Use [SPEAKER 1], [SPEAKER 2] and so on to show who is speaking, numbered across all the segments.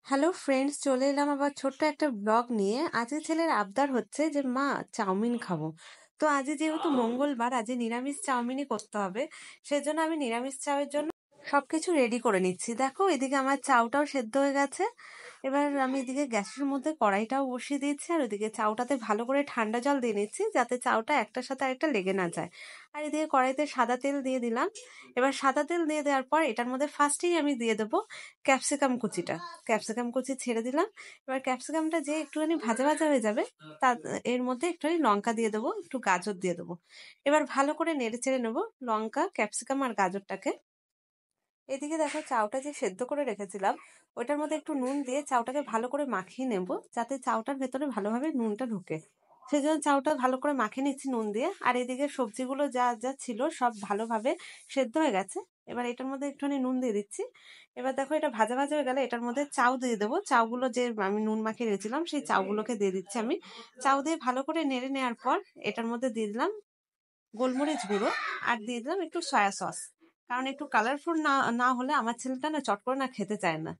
[SPEAKER 1] Hello friends, চলে এলাম আবার ছোট্ট একটা ব্লগ নিয়ে। আজকে ছেলের আবদার হচ্ছে যে মা চাউমিন খাবো। তো আজকে যেহেতু মঙ্গলবার, আজকে নিরামিষ চাউমিনই করতে হবে। সেজন্য আমি নিরামিষ চাউয়ের জন্য সবকিছু রেডি করে নিচ্ছি। দেখো, এদিকে আমার চাউটাও সেদ্ধ হয়ে গেছে। এবার আমি এদিকে গ্যাসের মধ্যে কড়াইটাও বসিয়ে দিয়েছি, আর ওদিকে চাউটাতে ভালো করে ঠান্ডা জল দিয়ে নিচ্ছি, যাতে চাউটা একটার সাথে আরেকটা লেগে না যায়। আর এদিকে কড়াইতে সাদা তেল দিয়ে দিলাম। এবার সাদা তেল দিয়ে দেওয়ার পর এটার মধ্যে ফার্স্টেই আমি দিয়ে দেবো ক্যাপসিকাম কুচিটা। ক্যাপসিকাম কুচি ছেড়ে দিলাম। এবার ক্যাপসিকামটা যে একটুখানি ভাজা ভাজা হয়ে যাবে, তা এর মধ্যে একটুখানি লঙ্কা দিয়ে দেবো, একটু গাজর দিয়ে দেবো। এবার ভালো করে নেড়ে চেড়ে নেবো লঙ্কা, ক্যাপসিকাম আর গাজরটাকে। এদিকে দেখো, চাউটা যে সেদ্ধ করে রেখেছিলাম ওটার মধ্যে একটু নুন দিয়ে চাউটাকে ভালো করে মাখিয়ে নেব, যাতে চাউটার ভেতরে ভালোভাবে নুনটা ঢুকে। সেই জন্য চাউটা ভালো করে মাখিয়ে নিচ্ছি নুন দিয়ে। আর এদিকে সবজিগুলো যা যা ছিল সব ভালোভাবে সেদ্ধ হয়ে গেছে। এবার এটার মধ্যে একটুখানি নুন দিয়ে দিচ্ছি। এবার দেখো, এটা ভাজা ভাজা হয়ে গেলে এটার মধ্যে চাউ দিয়ে দেবো। চাউগুলো যে আমি নুন মাখিয়ে রেখেছিলাম সেই চাউগুলোকে দিয়ে দিচ্ছি আমি। চাউ দিয়ে ভালো করে নেড়ে নেওয়ার পর এটার মধ্যে দিয়ে দিলাম গোলমরিচ গুঁড়ো, আর দিয়ে দিলাম একটু সয়া সস। কারণ একটু কালারফুল না না হলে আমার ছেলেটা না চট করে না খেতে চায় না।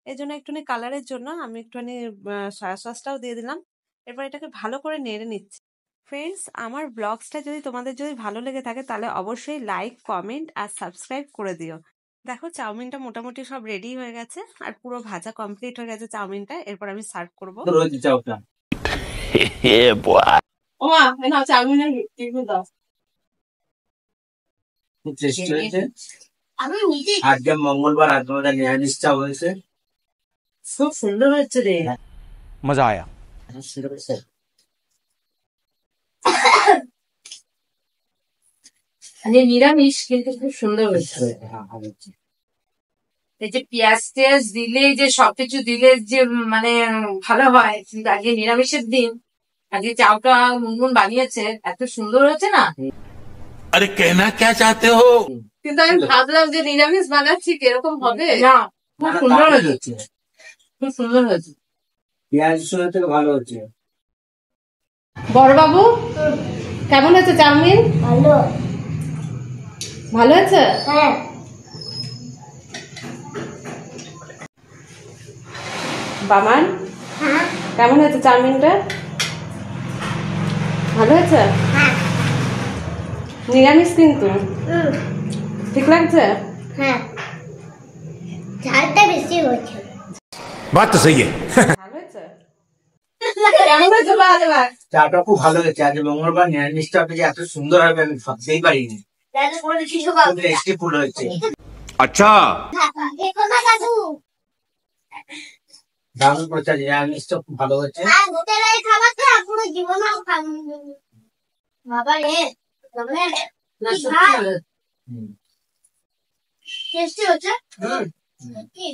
[SPEAKER 1] এই জন্য একটুখানি কালারের জন্য আমি একটুখানি সয়া সসটাও দিয়ে দিলাম। এরপর এটাকে ভালো করে নেড়ে নিচ্ছি। ফ্রেন্ডস, আমার ব্লগসটা যদি তোমাদের যদি ভালো লেগে থাকে তাহলে অবশ্যই লাইক, কমেন্ট আর সাবস্ক্রাইব করে দিও। দেখো, চাউমিনটা মোটামুটি সব রেডি হয়ে গেছে, আর পুরো ভাজা কমপ্লিট হয়ে গেছে চাউমিনটা। এরপর আমি সার্ভ করবো।
[SPEAKER 2] আজকে মঙ্গলবার, আজ আমাদের নিরামিষ চাও হয়েছে।
[SPEAKER 1] খুব সুন্দর হচ্ছে রে।
[SPEAKER 3] मजा आया।
[SPEAKER 1] নিরামিষ কিন্তু খুব সুন্দর হয়েছে। এই যে পেঁয়াজ টেয়াজ দিলে, যে সবকিছু দিলে যে মানে ভালো হয়। কিন্তু আজকে নিরামিষের দিন, আজকে চাউটা মুনমুন বানিয়েছে, এত সুন্দর হয়েছে না।
[SPEAKER 3] अरे कहना क्या चाहते हो?
[SPEAKER 1] কিন্তু আমি ভাবলাম যে নিরামিষ বানাচ্ছি কিরকম হবে। না, খুব সুন্দর হয়েছে, খুব সুন্দর হয়েছে।
[SPEAKER 2] পেঁয়াজ থেকে ভালো হচ্ছে।
[SPEAKER 1] বড়বাবু, কেমন হয়েছে চাউমিন?
[SPEAKER 4] ভালো।
[SPEAKER 1] ভালো হয়েছে?
[SPEAKER 4] হ্যাঁ।
[SPEAKER 1] বামান,
[SPEAKER 4] হ্যাঁ।
[SPEAKER 1] কেমন হয়েছে চাউমিনটা? ভালো হয়েছে?
[SPEAKER 4] হ্যাঁ।
[SPEAKER 1] নিরামিষ কিন্তু
[SPEAKER 4] হুম।
[SPEAKER 1] ঠিক লাগছে?
[SPEAKER 4] হ্যাঁ, ঝালটা বেশি হয়েছে।
[SPEAKER 3] बात तो सही है।
[SPEAKER 1] ভালো হয়েছে? কেমন হয়েছে বাবা?
[SPEAKER 2] চাটা খুব ভালো হয়েছে। আজ মঙ্গলবার, নিরামিষ চাটা যে এত সুন্দর হবে আমি ভাবতেই পারিনি।
[SPEAKER 4] দাদু বলে কিছু বাবু।
[SPEAKER 2] খুব টেস্টি ফুল হয়েছে।
[SPEAKER 3] अच्छा,
[SPEAKER 4] দেখো না দাদু।
[SPEAKER 2] দারুণ করেছে। নিরামিষটা খুব ভালো হয়েছে।
[SPEAKER 4] আর হোটেলের খাবার তো পুরো জীবনেও খাবো। বাবা রে, তবে
[SPEAKER 1] না,
[SPEAKER 4] কি
[SPEAKER 1] সত্যি
[SPEAKER 4] ভালো।
[SPEAKER 1] হয়েছে।
[SPEAKER 4] টেস্টি হচ্ছে।
[SPEAKER 2] হুম।
[SPEAKER 4] কি?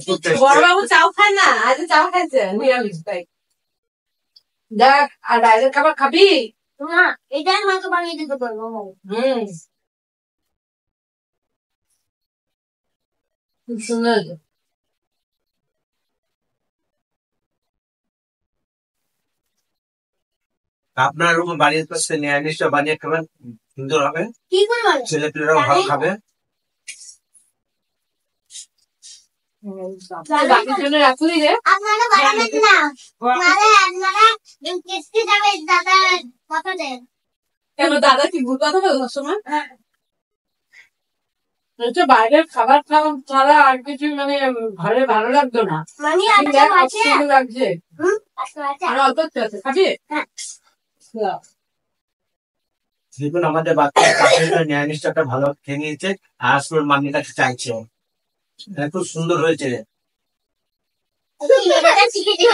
[SPEAKER 2] খুব tasty।
[SPEAKER 1] বড়বাবু চাও খায় না, আজ চাও খাইছে নিরামিষ তাই। দেখ, আর বাইরের খাবার খাবি?
[SPEAKER 4] না, এটাই আমাকে বানিয়ে দিতে পারবো।
[SPEAKER 1] খুব সুন্দর হয়েছে।
[SPEAKER 2] আপনার বাড়ির পাশে নিরামিষটা বানিয়ে খাবেন, সুন্দর হবে।
[SPEAKER 4] কি করে বলো?
[SPEAKER 2] ছেলেপেলেরাও ভালো খাবে।
[SPEAKER 1] বাকির জন্য রাখলি রে।
[SPEAKER 4] আপনারা বানাবেন না। আপনারা টেস্টি যাবে দাদা কথা দেন।
[SPEAKER 1] কেন, দাদা কি ভুল কথা বলল সময়? বাইরের খাবার খাওয়া ছাড়া আর কিছু মানে ঘরে ভালো লাগতো না।
[SPEAKER 4] মানে
[SPEAKER 1] দেখ,
[SPEAKER 4] আজকে আছে।
[SPEAKER 1] অপশন লাগছে।
[SPEAKER 4] আজকে আছে।
[SPEAKER 1] আর অল্প একটু আছে, খাবি?
[SPEAKER 4] হ্যাঁ।
[SPEAKER 2] দেখুন, আমাদের বাচ্চা নিরামিষটা ভালো খেয়ে নিয়েছে, আর আসলে মামির কাছে চাইছে। খুব সুন্দর হয়েছে।
[SPEAKER 4] এটা শিখে দিও।